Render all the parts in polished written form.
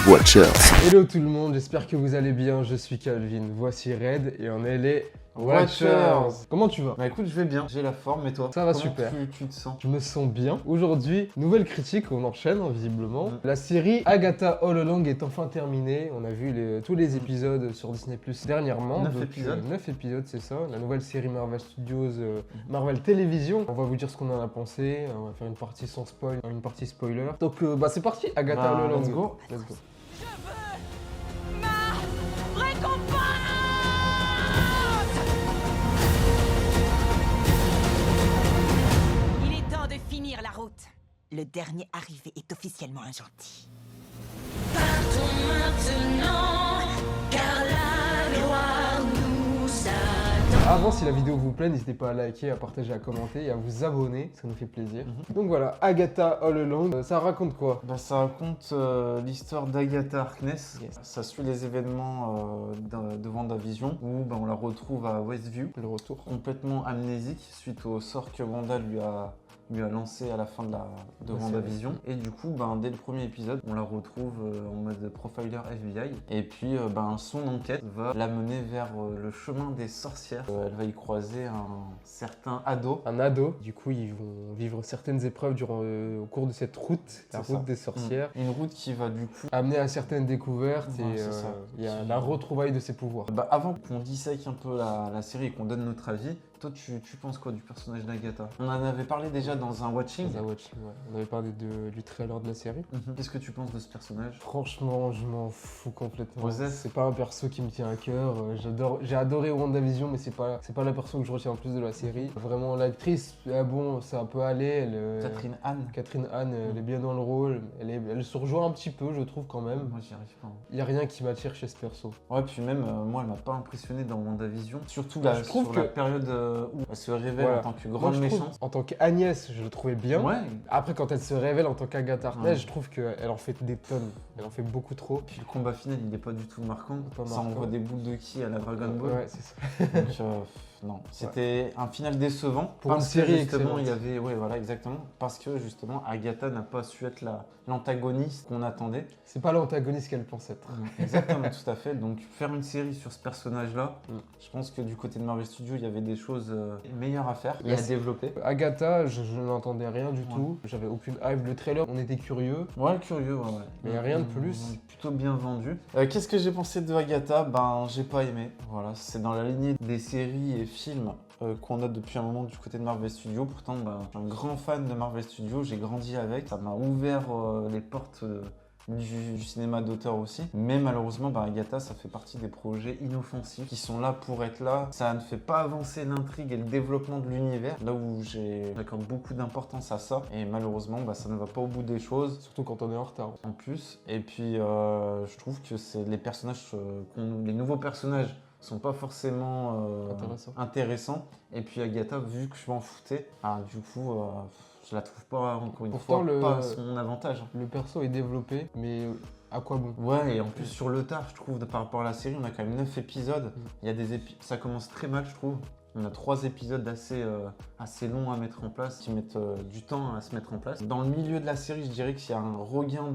Watchers. Hello tout le monde, j'espère que vous allez bien, je suis Calvin, voici Red et on est les Watchers. Comment tu vas? Bah écoute, je vais bien, j'ai la forme et toi? Ça va Comment super. Tu te sens? Je me sens bien. Aujourd'hui, nouvelle critique, on enchaîne visiblement. La série Agatha All Along est enfin terminée. On a vu tous les épisodes sur Disney Plus dernièrement. 9 épisodes. 9 épisodes, c'est ça. La nouvelle série Marvel Studios, Marvel Télévision. On va vous dire ce qu'on en a pensé. On va faire une partie sans spoil, une partie spoiler. Donc c'est parti, Agatha All Along. Let's go. Let's go. Il est temps de finir la route. Le dernier arrivé est officiellement un gentil. Partons maintenant, car la gloire nous attend. Avant, si la vidéo vous plaît, n'hésitez pas à liker, à partager, à commenter et à vous abonner, ça nous fait plaisir. Donc voilà, Agatha All Along, ça raconte quoi? Bah, ça raconte l'histoire d'Agatha Harkness. Yes. Ça suit les événements de WandaVision où bah, on la retrouve à Westview, Le retour. complètement amnésique suite au sort que Wanda lui a lancé à la fin de WandaVision. Et du coup, ben, dès le premier épisode, on la retrouve en mode profiler FBI. Et puis, ben, son enquête va l'amener vers le chemin des sorcières. Elle va y croiser un certain ado. Un ado, du coup ils vont vivre certaines épreuves au cours de cette route, la C'est route ça. des sorcières, Une route qui va du coup... amener à certaines découvertes Ouais, et c'est ça. il y a la retrouvaille de ses pouvoirs. Bah, avant qu'on dissèque un peu la série et qu'on donne notre avis, toi tu penses quoi du personnage d'Agatha? On en avait parlé déjà dans un watching. Dans un watching, ouais. On avait parlé du trailer de la série. Qu'est-ce que tu penses de ce personnage? Franchement, je m'en fous complètement. Osef. C'est pas un perso qui me tient à cœur. J'ai adoré WandaVision, mais c'est pas la perso que je retiens le plus de la série. Vraiment, l'actrice, bon, ça peut aller. Catherine Hahn, elle est bien dans le rôle. Elle se rejoint un petit peu, je trouve quand même. Moi j'y arrive pas. Il y a rien qui m'attire chez ce perso. Ouais, puis même moi elle m'a pas impressionné dans WandaVision. Surtout Bah, là, je trouve sur que- la période où elle se révèle Voilà. en tant que Moi, grande je trouve, méchante. en tant qu'Agnès, je le trouvais bien. Ouais. Après, quand elle se révèle en tant qu'Agatha Harkness, Ouais. je trouve qu'elle en fait des tonnes. Elle en fait beaucoup trop. Puis le combat final il est pas du tout marquant. Pas Ça marquant. envoie des boules de ki à la Dragon Ball. Ouais, c'est ça. Donc non, c'était un final décevant. Pour une parce série que justement excellente. il y avait, ouais voilà exactement, parce que justement Agatha n'a pas su être l'antagoniste qu'on attendait. C'est pas l'antagoniste qu'elle pense être. Exactement, tout à fait. Donc faire une série sur ce personnage-là, Mm. je pense que du côté de Marvel Studios, il y avait des choses meilleures à faire et à Yes. développer. Agatha, je n'entendais rien du tout. J'avais aucune hype. Le trailer, on était curieux. Ouais, curieux, ouais. Mais rien de plus. On est plutôt bien vendu. Qu'est-ce que j'ai pensé de Agatha? Ben, j'ai pas aimé. Voilà, c'est dans la lignée des séries et films qu'on a depuis un moment du côté de Marvel Studios. Pourtant, ben, je suis un grand fan de Marvel Studios. J'ai grandi avec. Ça m'a ouvert les portes du cinéma d'auteur aussi. Mais malheureusement, ben, Agatha, ça fait partie des projets inoffensifs qui sont là pour être là. Ça ne fait pas avancer l'intrigue et le développement de l'univers. Là où j'accorde beaucoup d'importance à ça. Et malheureusement, ben, ça ne va pas au bout des choses. Surtout quand on est en retard. En plus, et puis je trouve que c'est les personnages, les nouveaux personnages sont pas forcément intéressants. Et puis Agatha, vu que je m'en foutais, du coup, je la trouve pas encore une Pourtant, fois pas à son avantage. Le perso est développé, mais à quoi bon? Ouais, et en plus sur le tard, je trouve, par rapport à la série, on a quand même 9 épisodes. Il y a ça commence très mal, je trouve. On a 3 épisodes assez longs à mettre en place, qui mettent du temps à se mettre en place. Dans le milieu de la série, je dirais qu'il y a un regain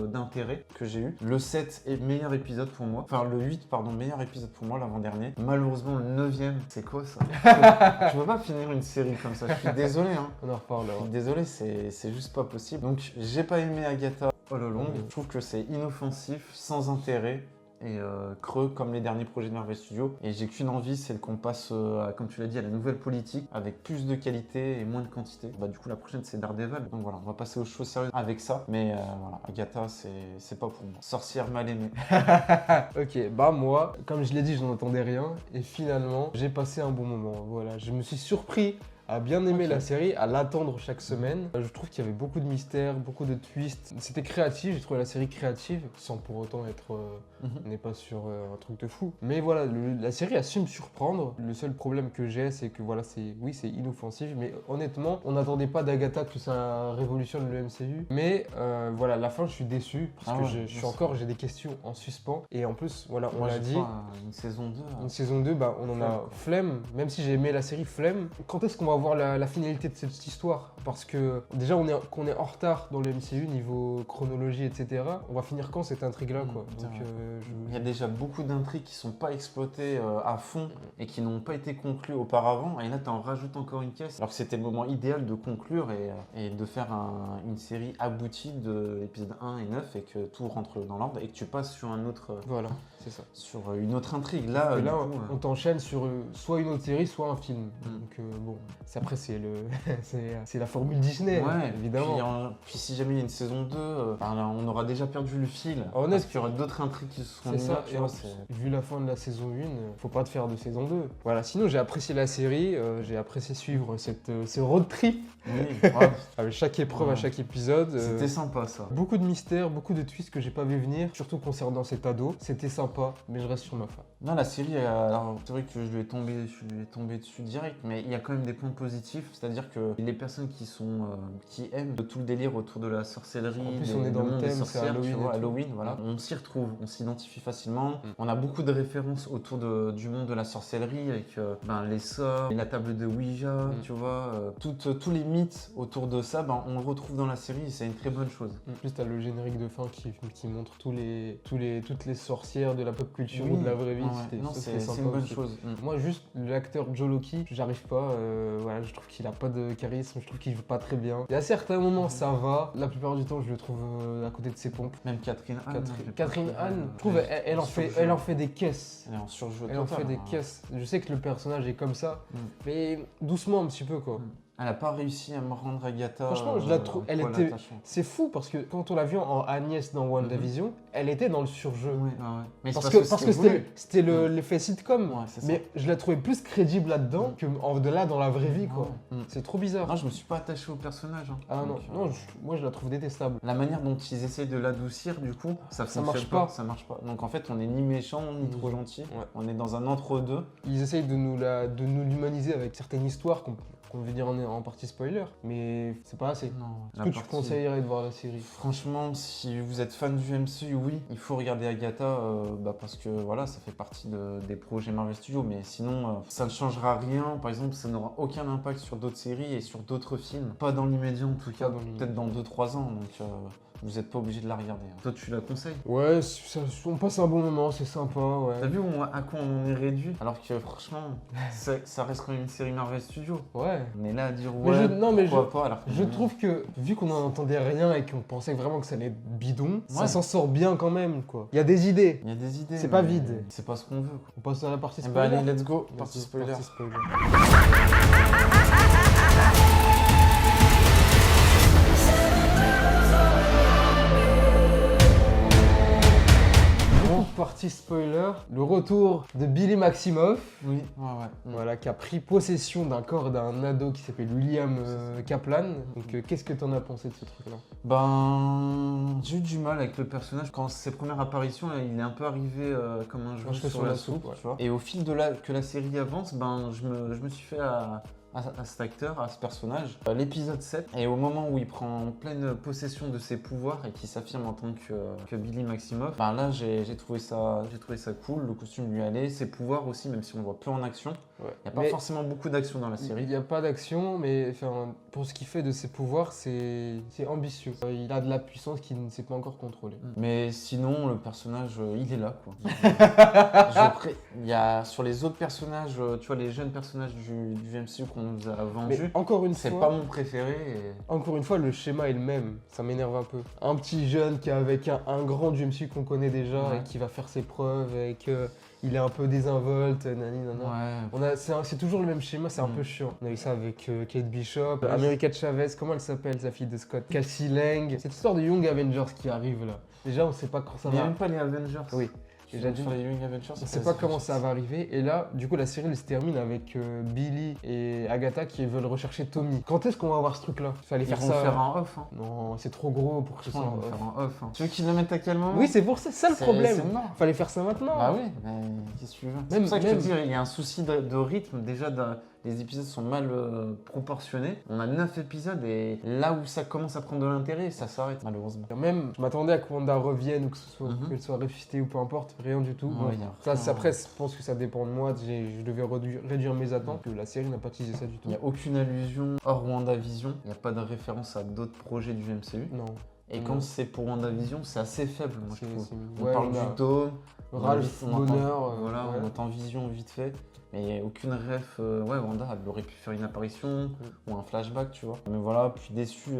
d'intérêt que j'ai eu. Le 7 est meilleur épisode pour moi. Enfin, le 8, pardon, meilleur épisode pour moi l'avant-dernier. Malheureusement, le 9e, c'est quoi ça? Je peux pas finir une série comme ça, je suis désolé. Hein. On en reparlera. Je suis désolé, c'est juste pas possible. Donc, j'ai pas aimé Agatha All Along. Je trouve que c'est inoffensif, sans intérêt. Et creux comme les derniers projets de Marvel Studios. Et j'ai qu'une envie, c'est qu'on passe, comme tu l'as dit, à la nouvelle politique avec plus de qualité et moins de quantité. Bah, du coup, la prochaine, c'est Daredevil. Donc voilà, on va passer aux choses sérieuses avec ça. Mais voilà, Agatha, c'est pas pour moi. Sorcière mal aimée. Ok, bah moi, comme je l'ai dit, je n'entendais rien. Et finalement, j'ai passé un bon moment. Voilà, je me suis surpris à bien aimer la série, à l'attendre chaque semaine. Je trouve qu'il y avait beaucoup de mystères, beaucoup de twists. C'était créatif, j'ai trouvé la série créative, sans pour autant être... On n'est pas sur un truc de fou. Mais voilà, la série a su me surprendre. Le seul problème que j'ai, c'est que voilà, c'est inoffensif. Mais honnêtement, on n'attendait pas d'Agatha que ça révolutionne le MCU. Mais voilà, à la fin, je suis déçu. Parce que j'ai des questions en suspens. Et en plus, voilà, on l'a dit. Une saison 2. Une saison 2, bah, on en a flemme. Même si j'ai aimé la série, flemme. Quand est-ce qu'on va va voir la finalité de cette histoire. Parce que déjà, qu'on est en retard dans le MCU niveau chronologie, etc. On va finir quand cette intrigue-là, quoi. Donc, il y a déjà beaucoup d'intrigues qui sont pas exploitées à fond et qui n'ont pas été conclues auparavant. Et là, tu en rajoutes encore une caisse. Alors que c'était le moment idéal de conclure et de faire une série aboutie de l'épisode 1 et 9 et que tout rentre dans l'ordre et que tu passes sur un autre. Voilà, c'est ça. Sur une autre intrigue. Là, là on t'enchaîne sur soit une autre série, soit un film. Donc bon, après c'est c'est la formule Disney, évidemment. Puis si jamais il y a une saison 2, on aura déjà perdu le fil. Parce qu'il y aura d'autres intrigues qui se seront mises. Vu la fin de la saison 1, faut pas te faire de saison 2. Voilà, sinon j'ai apprécié la série, j'ai apprécié suivre ce road trip. Oui, avec chaque épreuve à chaque épisode. C'était sympa ça. Beaucoup de mystères, beaucoup de twists que j'ai pas vu venir, surtout concernant cet ado. C'était sympa, mais je reste sur ma fin. Non, la série, alors c'est vrai que je lui ai tombé dessus direct, mais il y a quand même des points positifs, c'est-à-dire que les personnes qui aiment tout le délire autour de la sorcellerie, en plus on est dans le thème, c'est Halloween, voilà, on s'y retrouve, on s'identifie facilement. On a beaucoup de références autour du monde de la sorcellerie avec les sorts, la table de Ouija, tu vois, tous les mythes autour de ça, on le retrouve dans la série et c'est une très bonne chose. En plus, t'as le générique de fin qui montre toutes les sorcières de la pop culture ou de la vraie vie. C'est une bonne chose. Moi, juste l'acteur Joe Loki, j'arrive pas. Je trouve qu'il a pas de charisme, je trouve qu'il joue pas très bien. Il y a certains moments, ça va. La plupart du temps, je le trouve à côté de ses pompes. Même Catherine Hahn. Je trouve elle en fait des caisses. Elle est en surjeu Elle en fait des caisses. Je sais que le personnage est comme ça, mais doucement un petit peu, quoi. Elle n'a pas réussi à me rendre Agatha. Franchement, je la trouve. C'est fou parce que quand on l'a vue en Agnès dans WandaVision, elle était dans le surjeu. Mais parce que c'était l'effet sitcom. Mais je la trouvais plus crédible là-dedans que là dans la vraie vie, quoi. C'est trop bizarre. Non, je me suis pas attaché au personnage. Moi je la trouve détestable. La manière dont ils essayent de l'adoucir, du coup, ça marche pas. Ça marche pas. Donc en fait, on est ni méchant ni trop gentil. On est dans un entre-deux. Ils essayent de nous l'humaniser avec certaines histoires qu'on veut dire en partie spoiler, mais c'est pas assez. Est-ce que tu conseillerais de voir la série? Franchement, si vous êtes fan du MCU, oui, il faut regarder Agatha parce que voilà, ça fait partie des projets Marvel Studios, mais sinon, ça ne changera rien. Par exemple, ça n'aura aucun impact sur d'autres séries et sur d'autres films. Pas dans l'immédiat en tout cas, peut-être dans 2-3 ans. Donc vous n'êtes pas obligé de la regarder. Toi, tu la conseilles? Ouais, on passe un bon moment, c'est sympa. Ouais. T'as vu à quoi on en est réduit? Alors que franchement, ça reste quand même une série Marvel Studios. Ouais. Mais là, à dire pourquoi pas alors je trouve que, vu qu'on n'en entendait rien et qu'on pensait vraiment que ça allait être bidon, ça s'en sort bien quand même, quoi. Il y a des idées. C'est pas vide. C'est pas ce qu'on veut, quoi. On passe à la partie spoiler. Allez, let's go. Partie spoiler. Partie spoiler, le retour de Billy Maximoff, voilà, qui a pris possession d'un corps d'un ado qui s'appelle William Kaplan. Donc qu'est-ce que t'en as pensé de ce truc-là? J'ai eu du mal avec le personnage. Quand ses premières apparitions, là, il est un peu arrivé comme un cheveu sur la soupe. Tu vois. Et au fil que la série avance, je me suis fait à cet acteur, à ce personnage. L'épisode 7, et au moment où il prend pleine possession de ses pouvoirs et qu'il s'affirme en tant que Billy Maximoff, là j'ai trouvé ça cool, le costume lui allait, ses pouvoirs aussi, même si on le voit peu en action. Il n'y a pas forcément beaucoup d'action dans la série. Il n'y a pas d'action, mais pour ce qu'il fait de ses pouvoirs, c'est ambitieux. Il a de la puissance qu'il ne sait pas encore contrôler. Mais sinon, le personnage, il est là, quoi. Il y a sur les autres personnages, tu vois, les jeunes personnages du MCU qu'on nous a vendus, encore une fois, c'est pas mon préféré. Encore une fois, le schéma est le même. Ça m'énerve un peu. Un petit jeune qui est avec un grand du MCU qu'on connaît déjà et qui va faire ses preuves et il est un peu désinvolte, c'est toujours le même schéma, c'est un peu chiant. On a eu ça avec Kate Bishop, America Chavez, comment elle s'appelle, sa fille de Scott, Cassie Lang. Cette histoire de Young Avengers qui arrive là. Déjà, on sait pas quand ça va. Il n'y a même pas les Avengers. Oui. Déjà dit les Young Avengers. On sait pas comment ça va arriver. Et là, du coup, la série elle se termine avec Billy et Agatha qui veulent rechercher Tommy. Quand est-ce qu'on va avoir ce truc-là? Fallait faire ça. Ils vont faire un off. Non, c'est trop gros pour que ce soit un off. Tu veux qu'ils le mettent à quel moment? Oui, c'est pour ça le problème. Fallait faire ça maintenant. Bah oui, mais qu'est-ce que tu veux? C'est pour ça que je te dis, il y a un souci de rythme déjà les épisodes sont mal proportionnés. On a 9 épisodes et là où ça commence à prendre de l'intérêt, ça s'arrête malheureusement. Même, je m'attendais à que Wanda revienne ou que ce soit, qu'elle soit ressuscitée ou peu importe, rien du tout. Ouais, Après, je pense que ça dépend de moi. Je devais réduire mes attentes. Que la série n'a pas teasé ça du tout. Il n'y a aucune allusion hors WandaVision. Il n'y a pas de référence à d'autres projets du MCU. Non. Et quand c'est pour WandaVision, c'est assez faible, moi je trouve. On Ouais, parle du dôme, Ralph Bonheur. voilà, on entend Vision vite fait. Mais aucune ref, Wanda, elle aurait pu faire une apparition ou un flashback, tu vois. Mais voilà, puis déçu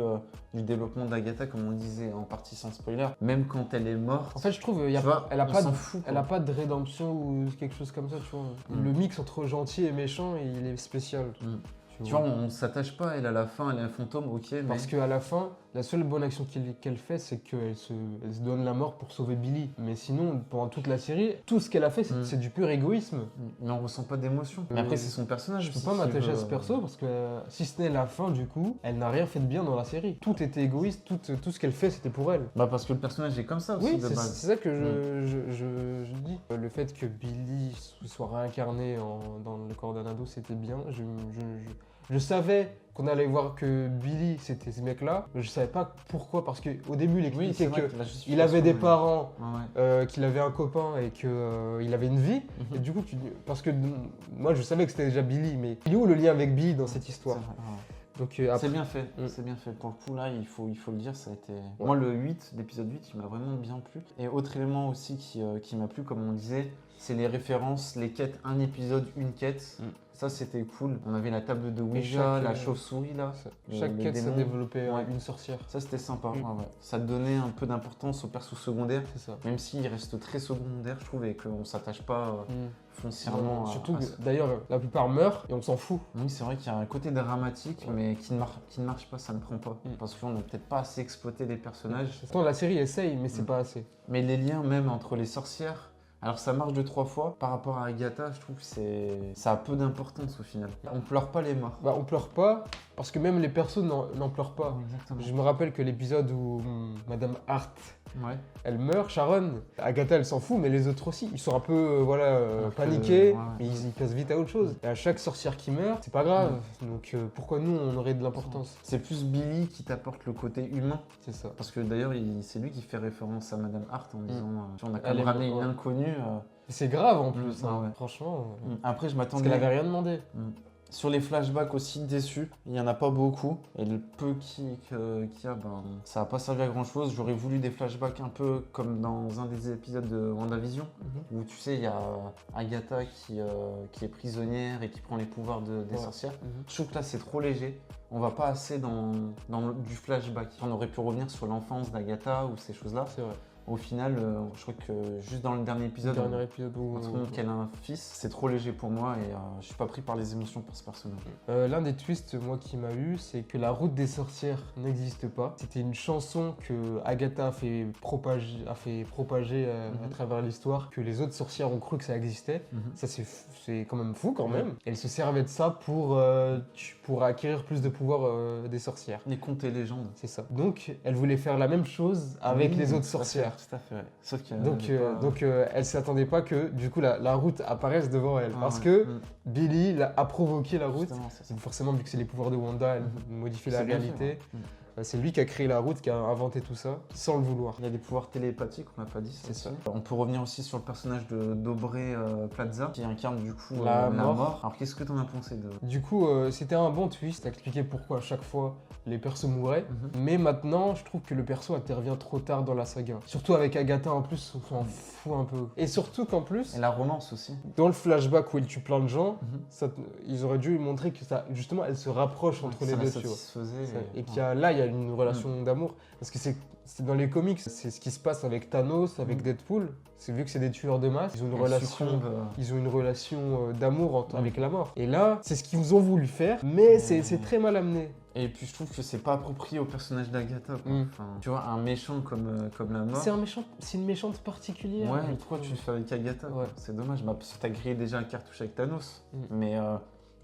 du développement d'Agatha, comme on le disait, en partie sans spoiler. Même quand elle est morte. En fait, je trouve elle a pas de rédemption ou quelque chose comme ça, tu vois. Le mix entre gentil et méchant, il est spécial. Tu vois, on s'attache pas, elle à la fin, elle est un fantôme, ok, mais... Parce qu'à la fin, la seule bonne action qu'elle fait, c'est qu'elle se donne la mort pour sauver Billy. Mais sinon, pendant toute la série, tout ce qu'elle a fait, c'est du pur égoïsme. Mais on ressent pas d'émotion. Mais après, c'est son personnage. Je peux pas m'attacher à ce perso parce que, si ce n'est la fin, du coup, elle n'a rien fait de bien dans la série. Tout était égoïste, tout ce qu'elle fait, c'était pour elle. Bah parce que le personnage est comme ça aussi, oui, de base. c'est ça que je dis. Le fait que Billy soit réincarné dans le corps d'un ado, c'était bien. Je savais qu'on allait voir que Billy c'était ce mec-là, mais je savais pas pourquoi, parce qu'au début il expliquait qu'il avait des parents, qu'il avait un copain et qu'il avait une vie. Et du coup, parce que moi je savais que c'était déjà Billy, mais il est où le lien avec Billy dans cette histoire? Donc, c'est bien fait, c'est bien fait. Pour le coup là, il faut le dire, ça a été... Moi le 8, l'épisode 8, il m'a vraiment bien plu. Et autre élément aussi qui m'a plu, comme on disait, c'est les références, les quêtes, un épisode, une quête. Ça c'était cool. On avait la table de Ouija, la chauve-souris là. Chaque quête ça développait une sorcière. Ça c'était sympa. Ça donnait un peu d'importance aux persos secondaires. C'est ça. Même s'ils restent très secondaires, je trouve, et qu'on s'attache pas foncièrement. Surtout d'ailleurs la plupart meurent et on s'en fout. Oui, c'est vrai qu'il y a un côté dramatique, mais qui ne marche pas, ça ne prend pas. Parce qu'on n'a peut-être pas assez exploité les personnages. La série essaye, mais c'est pas assez. Mais les liens même entre les sorcières. Alors ça marche 2-3 fois. Par rapport à Agatha, je trouve que ça a peu d'importance au final. On pleure pas les morts. On pleure pas, parce que même les persos n'en pleurent pas. Exactement. Je me rappelle que l'épisode où Madame Hart, elle meurt, Sharon, Agatha elle s'en fout, mais les autres aussi. Ils sont un peu paniqués, mais ils passent vite à autre chose. Et à chaque sorcière qui meurt, c'est pas grave. Donc pourquoi nous on aurait de l'importance? C'est plus Billy qui t'apporte le côté humain. C'est ça. Parce que d'ailleurs, c'est lui qui fait référence à Madame Hart en disant on a quand même ramené une inconnue. C'est grave en plus, franchement. Après, je m'attendais. Parce qu'elle avait rien demandé. Sur les flashbacks aussi, déçu. Il n'y en a pas beaucoup. Et le peu qu'il y a, ça n'a pas servi à grand chose. J'aurais voulu des flashbacks un peu comme dans un des épisodes de WandaVision, où tu sais, il y a Agatha qui est prisonnière et qui prend les pouvoirs des sorcières. Je trouve que là, c'est trop léger. On va pas assez dans du flashback. On aurait pu revenir sur l'enfance d'Agatha ou ces choses-là. C'est vrai. Au final, je crois que juste dans le dernier épisode, on se rend compte qu'elle a un fils. C'est trop léger pour moi et je suis pas pris par les émotions pour ce personnage. L'un des twists, moi, qui m'a eu, c'est que la route des sorcières n'existe pas. C'était une chanson que Agatha a fait propager à travers l'histoire, que les autres sorcières ont cru que ça existait. Ça, c'est quand même fou, quand même. Elle se servait de ça pour acquérir plus de pouvoir des sorcières. Les contes et légendes. C'est ça. Donc, elle voulait faire la même chose avec les autres sorcières. Tout à fait, ouais. Sauf donc elle s'attendait pas que du coup la route apparaisse devant elle, parce que Billy a provoqué la route. Forcément, vu que c'est les pouvoirs de Wanda, elle modifie la réalité. C'est lui qui a créé la route, qui a inventé tout ça, sans le vouloir. Il y a des pouvoirs télépathiques, on l'a pas dit. C'est ça. On peut revenir aussi sur le personnage d'Aubrey Plaza, qui incarne du coup la mort. Alors qu'est-ce que t'en as pensé de... Du coup, c'était un bon twist, expliquer pourquoi à chaque fois les persos mouraient. Mais maintenant, je trouve que le perso intervient trop tard dans la saga. Surtout avec Agatha en plus, on s'en fout un peu. Et surtout qu'en plus... Et la romance aussi. Dans le flashback où elle tue plein de gens, ils auraient dû montrer que ça, justement, elle se rapproche entre les deux, tu vois. Et qu'il y a, là, il y a une relation d'amour. Parce que c'est dans les comics, c'est ce qui se passe avec Thanos, avec Deadpool. C'est vu que c'est des tueurs de masse, ils ont une relation d'amour avec la mort. Et là, c'est ce qu'ils vous ont voulu faire, mais c'est très mal amené. Et puis je trouve que c'est pas approprié au personnage d'Agatha. Enfin, tu vois, un méchant comme la mort. C'est une méchante particulière. Ouais, pourquoi tu le fais avec Agatha? C'est dommage, parce que t'as grillé déjà un cartouche avec Thanos. Mais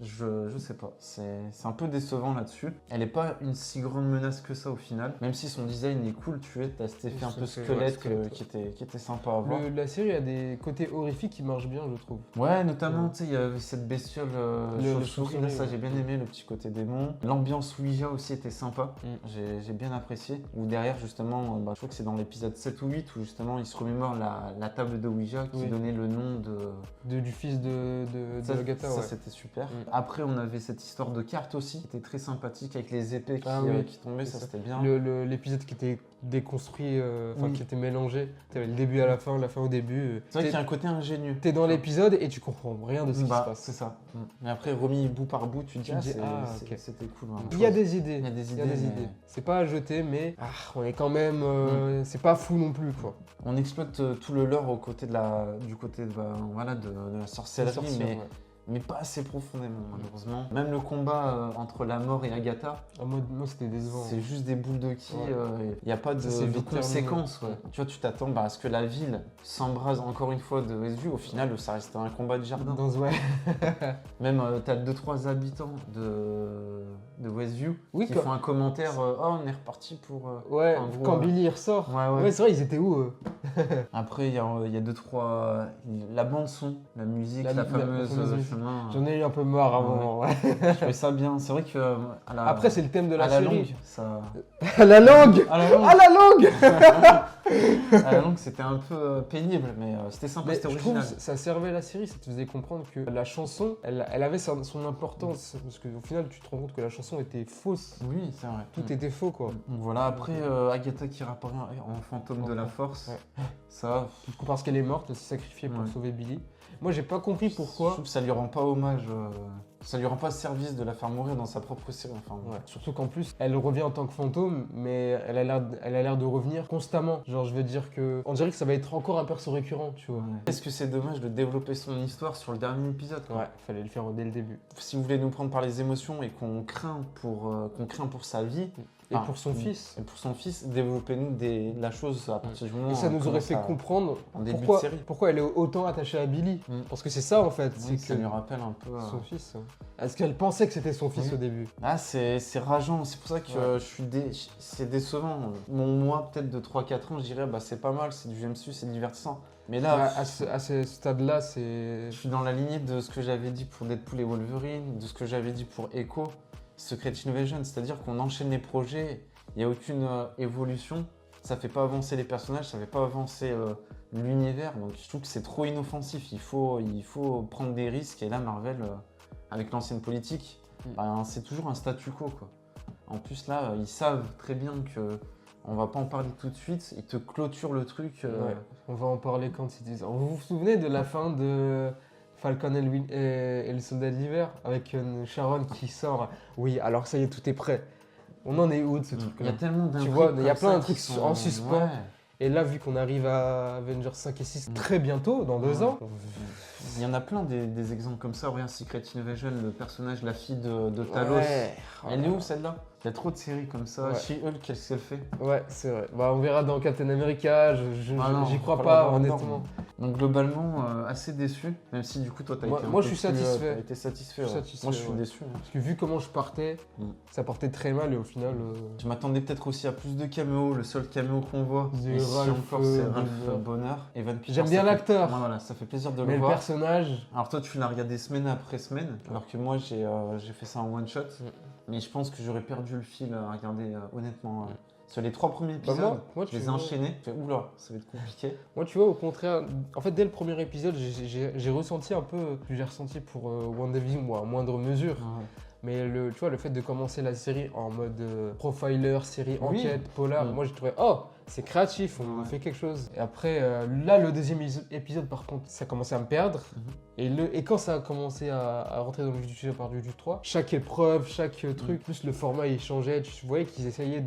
Je sais pas, c'est un peu décevant là-dessus. Elle est pas une si grande menace que ça au final, même si son design est cool, tu vois, t'as cet effet un peu squelette qui était sympa à voir. La série a des côtés horrifiques qui marchent bien, je trouve. Ouais, notamment, tu sais, il y avait cette bestiole chauve-souris, chauve-souris, là, ça j'ai bien aimé, le petit côté démon. L'ambiance Ouija aussi était sympa, j'ai bien apprécié. Ou derrière, justement, je crois que c'est dans l'épisode 7 ou 8, où justement, il se remémore la table de Ouija qui donnait le nom du fils de Agatha. Ça, c'était super. Après, on avait cette histoire de cartes aussi, qui était très sympathique, avec les épées qui tombaient, ça c'était bien. L'épisode qui était déconstruit, qui était mélangé. T'avais le début à la fin au début. C'est vrai qu'il y a un côté ingénieux. T'es dans l'épisode et tu comprends rien de ce qui se passe. C'est ça. Mais après, remis bout par bout, tu te dis, c'était cool. Il y a des idées. idées. C'est pas à jeter, mais on est quand même. C'est pas fou non plus, quoi. On exploite tout le lore du côté de la sorcellerie, mais pas assez profondément, malheureusement. Même le combat entre la mort et Agatha, moi c'était décevant. C'est juste des boules de qui, il n'y a pas de conséquences. Tu vois, tu t'attends à ce que la ville s'embrase encore une fois de Westview. Au final, ça reste un combat de jardin. Même tu as 2-3 habitants de Westview qui font un commentaire on est reparti pour. Quand Billy ressort. C'est vrai, ils étaient où Après, il y a 2-3. La bande-son, la musique, la fameuse. J'en ai eu un peu marre à un moment. Je trouvais ça bien. C'est vrai que. Après, c'est le thème de la série. Longue, ça... À la langue. À la longue, c'était un peu pénible, mais c'était sympa, c'était original. Je trouve ça servait la série, ça te faisait comprendre que la chanson, elle avait son importance. Parce qu'au final, tu te rends compte que la chanson était fausse. Oui, c'est vrai. Tout était faux, quoi. Donc voilà, après, Agatha qui réapparaît en fantôme de la force. Ça. Parce qu'elle est morte, elle s'est sacrifiée pour sauver Billy. Moi, j'ai pas compris pourquoi. Je trouve que ça lui rend pas hommage, ça lui rend pas service de la faire mourir dans sa propre série. Surtout qu'en plus, elle revient en tant que fantôme, mais elle a l'air de revenir constamment. Genre, je veux dire que. On dirait que ça va être encore un perso récurrent, tu vois. Est-ce que c'est dommage de développer son histoire sur le dernier épisode, quoi. Fallait le faire dès le début. Si vous voulez nous prendre par les émotions et qu'on craint pour sa vie. Et pour son fils. Et pour son fils, développez-nous la chose à partir du moment où ça nous aurait fait comprendre pourquoi elle est autant attachée à Billy. Parce que c'est ça en fait. Oui, ça lui rappelle un peu son fils. Est-ce qu'elle pensait que c'était son fils au début? C'est rageant. C'est pour ça que c'est décevant. Mon moi, peut-être de 3-4 ans, je dirais c'est pas mal, c'est du MCU, c'est divertissant. Mais là, à ce stade-là, c'est. Je suis dans la lignée de ce que j'avais dit pour Deadpool et Wolverine, de ce que j'avais dit pour Echo. Secret Invasion, c'est-à-dire qu'on enchaîne les projets, il n'y a aucune évolution, ça fait pas avancer les personnages, ça fait pas avancer l'univers, donc je trouve que c'est trop inoffensif, il faut prendre des risques, et là Marvel, avec l'ancienne politique, c'est toujours un statu quo, quoi. En plus là, ils savent très bien que on va pas en parler tout de suite, ils te clôturent le truc. On va en parler quand ils disent. Vous vous souvenez de la fin de Falcon et le soldat de l'hiver, avec Sharon qui sort. Oui, alors ça y est, tout est prêt. On en est où de ce truc-là? Il y a tellement d'intrigues. Tu vois, il y a plein de trucs en suspens. Et là, vu qu'on arrive à Avengers 5 et 6 très bientôt, dans 2 ans. Il y en a plein des exemples comme ça. Regarde Secret Invasion, le personnage, la fille de Talos. Elle est où celle-là? Il y a trop de séries comme ça. She-Hulk, qu'est-ce qu'elle fait? Ouais, c'est vrai. On verra dans Captain America. J'y crois pas, honnêtement. Donc globalement, assez déçu. Même si du coup, toi, t'as été moi, je suis satisfait. T'as été satisfait. Moi, je suis déçu. Parce que vu comment je partais, ça partait très mal et au final. Je m'attendais peut-être aussi à plus de caméos. Le seul caméo qu'on voit, c'est Ralph Bonner. J'aime bien l'acteur. Voilà, ça fait plaisir de le voir. Mais le personnage. Alors toi, tu l'as regardé semaine après semaine, alors que moi, j'ai fait ça en one shot. Mais je pense que j'aurais perdu le fil à regarder, honnêtement. Sur les 3 premiers épisodes, je les ai enchaînés. Oula, ça va être compliqué. Moi, tu vois, au contraire, en fait, dès le premier épisode, j'ai ressenti un peu ce que j'ai ressenti pour WandaVision, moi, à moindre mesure. Mais tu vois, le fait de commencer la série en mode profiler, série enquête, polar, moi j'ai trouvé, c'est créatif, on fait quelque chose. Et après, là, le deuxième épisode, par contre, ça commençait à me perdre. Et quand ça a commencé à rentrer dans le vif du sujet par du 3, chaque épreuve, chaque truc, plus le format il changeait, tu voyais qu'ils essayaient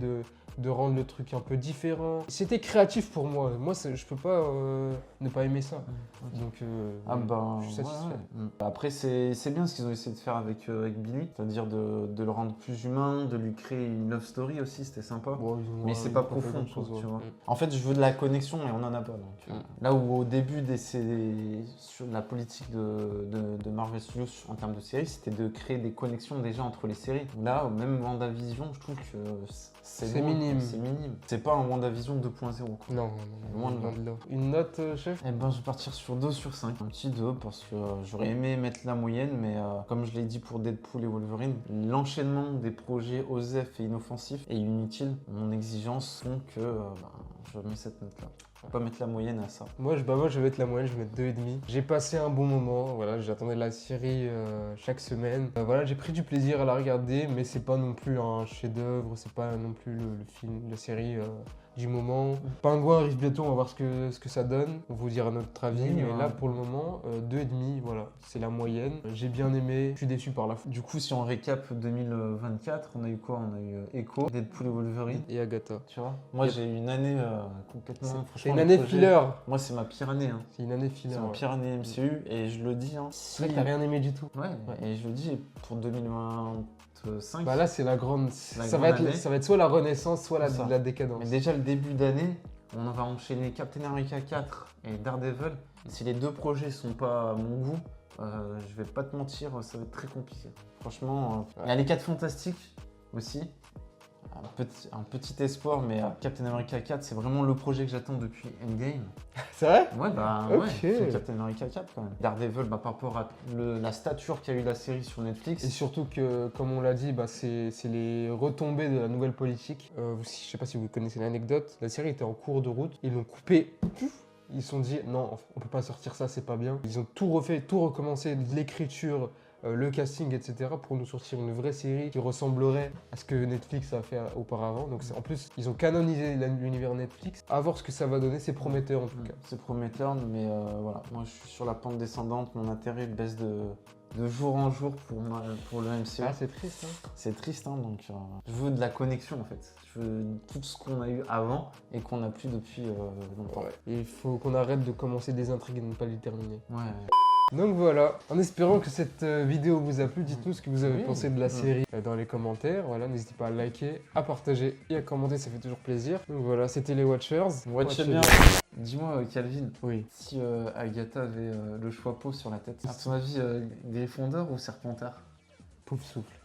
de rendre le truc un peu différent. C'était créatif pour moi. Moi, je peux pas ne pas aimer ça. Donc, je suis satisfait. Après, c'est bien ce qu'ils ont essayé de faire avec Billy, c'est-à-dire de le rendre plus humain, de lui créer une love story aussi, c'était sympa. Bon, mais c'est pas profond, tu vois. En fait, je veux de la connexion et on en a pas. Donc, là où au début sur la politique de Marvel Studios en termes de séries, c'était de créer des connexions déjà entre les séries. Là, même WandaVision, je trouve que c'est minime. C'est minime. C'est pas un WandaVision 2.0. Non, loin de là. Une note, chef? Eh ben, je vais partir sur 2 sur 5. Un petit 2 parce que j'aurais aimé mettre la moyenne, mais comme je l'ai dit pour Deadpool et Wolverine, l'enchaînement des projets OSEF et inoffensifs et inutiles, mon exigence font que je mets cette note-là. Je vais pas mettre la moyenne à ça. Moi, je vais mettre la moyenne, je vais mettre 2,5. J'ai passé un bon moment, voilà, j'attendais la série chaque semaine. Voilà, j'ai pris du plaisir à la regarder, mais c'est pas non plus un chef-d'œuvre, c'est pas non plus le film, la série du moment. Pingouin arrive bientôt, on va voir ce que ça donne. On vous dira notre avis, mais là pour le moment, 2,5, voilà, c'est la moyenne. J'ai bien aimé, je suis déçu par la fin. Du coup, si on récap 2024, on a eu quoi? On a eu Echo, Deadpool et Wolverine. Et Agatha. Tu vois? Moi, j'ai eu une année complètement... C'est une année filler. Moi, c'est ma pire année. C'est une année filler. C'est ma pire année MCU et je le dis. C'est vrai que t'as rien aimé du tout. Ouais, et je le dis pour 2025. Bah là, c'est la grande. Ça va être soit la renaissance, soit la décadence. Mais déjà, le début d'année, on va enchaîner Captain America 4 et Daredevil. Si les 2 projets sont pas à mon goût, je vais pas te mentir, ça va être très compliqué. Franchement, il y a les 4 Fantastiques aussi. Un petit espoir, mais Captain America 4, c'est vraiment le projet que j'attends depuis Endgame. C'est vrai? Ouais, Ok. c'est Captain America 4 quand même. Daredevil, par rapport à la stature qu'a eu la série sur Netflix. Et surtout que, comme on l'a dit, c'est les retombées de la nouvelle politique. Je sais pas si vous connaissez l'anecdote, la série était en cours de route, ils l'ont coupé. Ils se sont dit, non, on peut pas sortir ça, c'est pas bien. Ils ont tout refait, tout recommencé, de l'écriture, le casting, etc. pour nous sortir une vraie série qui ressemblerait à ce que Netflix a fait auparavant. Donc en plus, ils ont canonisé l'univers Netflix. À voir ce que ça va donner, c'est prometteur en tout cas. C'est prometteur, mais voilà, moi je suis sur la pente descendante, mon intérêt baisse de jour en jour pour le MCU. Ah, c'est triste, hein. C'est triste, hein, donc je veux de la connexion en fait. Je veux tout ce qu'on a eu avant et qu'on n'a plus depuis longtemps. Ouais. Et il faut qu'on arrête de commencer des intrigues et de ne pas les terminer. Ouais. Donc voilà, en espérant que cette vidéo vous a plu, dites-nous ce que vous avez pensé de la série dans les commentaires. Voilà, n'hésitez pas à liker, à partager et à commenter, ça fait toujours plaisir. Donc voilà, c'était les Watchers. Watchez bien. Dis-moi, Calvin, oui. Si Agatha avait le choix peau sur la tête, à ton avis, Gryffondor ou Serpentard? Pouf souffle.